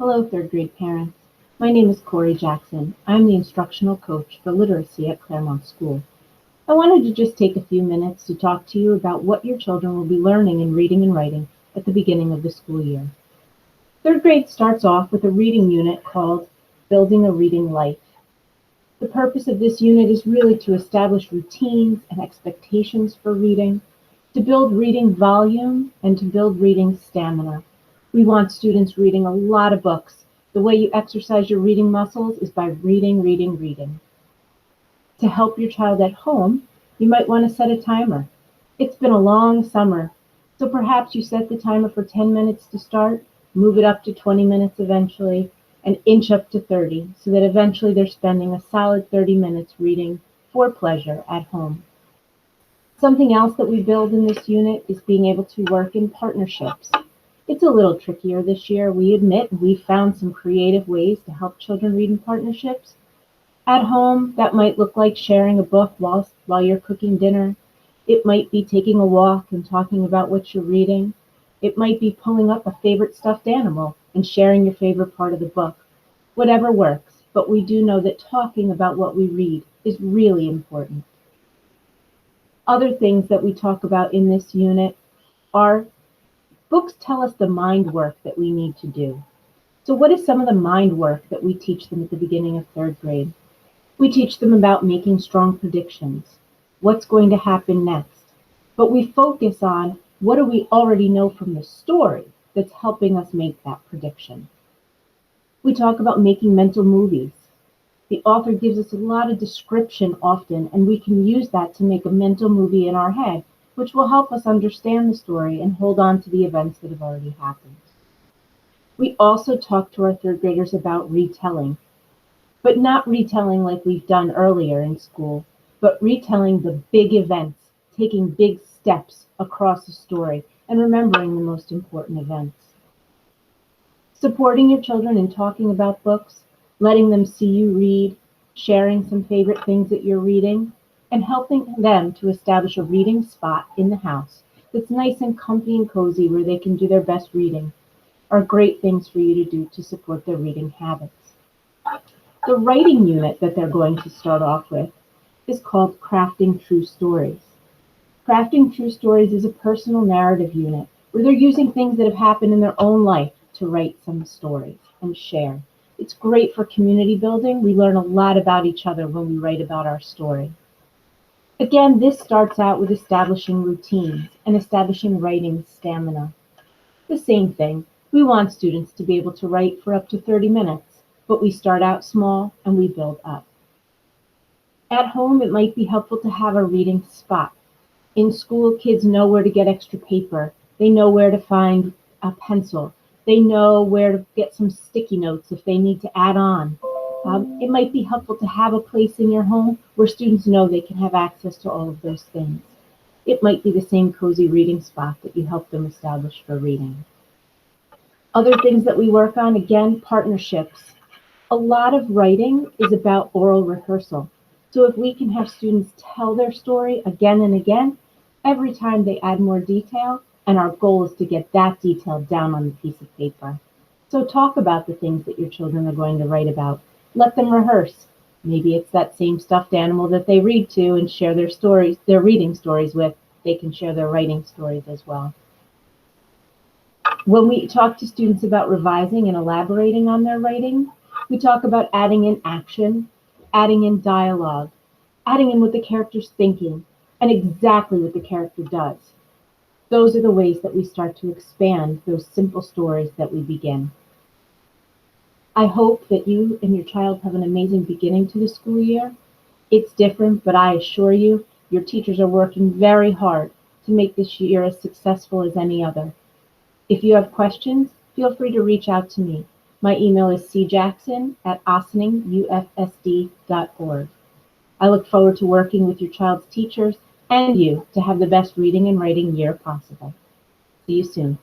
Hello, third grade parents. My name is Corey Jackson. I'm the instructional coach for literacy at Claremont School. I wanted to just take a few minutes to talk to you about what your children will be learning in reading and writing at the beginning of the school year. Third grade starts off with a reading unit called Building a Reading Life. The purpose of this unit is really to establish routines and expectations for reading, to build reading volume, and to build reading stamina. We want students reading a lot of books. The way you exercise your reading muscles is by reading, reading, reading. To help your child at home, you might want to set a timer. It's been a long summer, so perhaps you set the timer for 10 minutes to start, move it up to 20 minutes eventually, and inch up to 30, so that eventually they're spending a solid 30 minutes reading for pleasure at home. Something else that we build in this unit is being able to work in partnerships. It's a little trickier this year, we admit. We've found some creative ways to help children read in partnerships. At home, that might look like sharing a book while you're cooking dinner. It might be taking a walk and talking about what you're reading. It might be pulling up a favorite stuffed animal and sharing your favorite part of the book. Whatever works, but we do know that talking about what we read is really important. Other things that we talk about in this unit are books tell us the mind work that we need to do. So what is some of the mind work that we teach them at the beginning of third grade? We teach them about making strong predictions, what's going to happen next. But we focus on what do we already know from the story that's helping us make that prediction. We talk about making mental movies. The author gives us a lot of description often, and we can use that to make a mental movie in our head, which will help us understand the story and hold on to the events that have already happened. We also talk to our third graders about retelling, but not retelling like we've done earlier in school, but retelling the big events, taking big steps across the story and remembering the most important events. Supporting your children in talking about books, letting them see you read, sharing some favorite things that you're reading, and helping them to establish a reading spot in the house that's nice and comfy and cozy where they can do their best reading are great things for you to do to support their reading habits. The writing unit that they're going to start off with is called Crafting True Stories. Crafting True Stories is a personal narrative unit where they're using things that have happened in their own life to write some stories and share. It's great for community building. We learn a lot about each other when we write about our story. Again, this starts out with establishing routines and establishing writing stamina. The same thing, we want students to be able to write for up to 30 minutes, but we start out small and we build up. At home, it might be helpful to have a reading spot. In school, kids know where to get extra paper. They know where to find a pencil. They know where to get some sticky notes if they need to add on. It might be helpful to have a place in your home where students know they can have access to all of those things. It might be the same cozy reading spot that you help them establish for reading. Other things that we work on, again, partnerships. A lot of writing is about oral rehearsal. So if we can have students tell their story again and again, every time they add more detail, and our goal is to get that detail down on the piece of paper. So talk about the things that your children are going to write about. Let them rehearse. Maybe it's that same stuffed animal that they read to and share their stories, their reading stories with. They can share their writing stories as well. When we talk to students about revising and elaborating on their writing, we talk about adding in action, adding in dialogue, adding in what the character's thinking, and exactly what the character does. Those are the ways that we start to expand those simple stories that we begin. I hope that you and your child have an amazing beginning to the school year. It's different, but I assure you, your teachers are working very hard to make this year as successful as any other. If you have questions, feel free to reach out to me. My email is cjackson@ossining.ufsd.org. I look forward to working with your child's teachers and you to have the best reading and writing year possible. See you soon.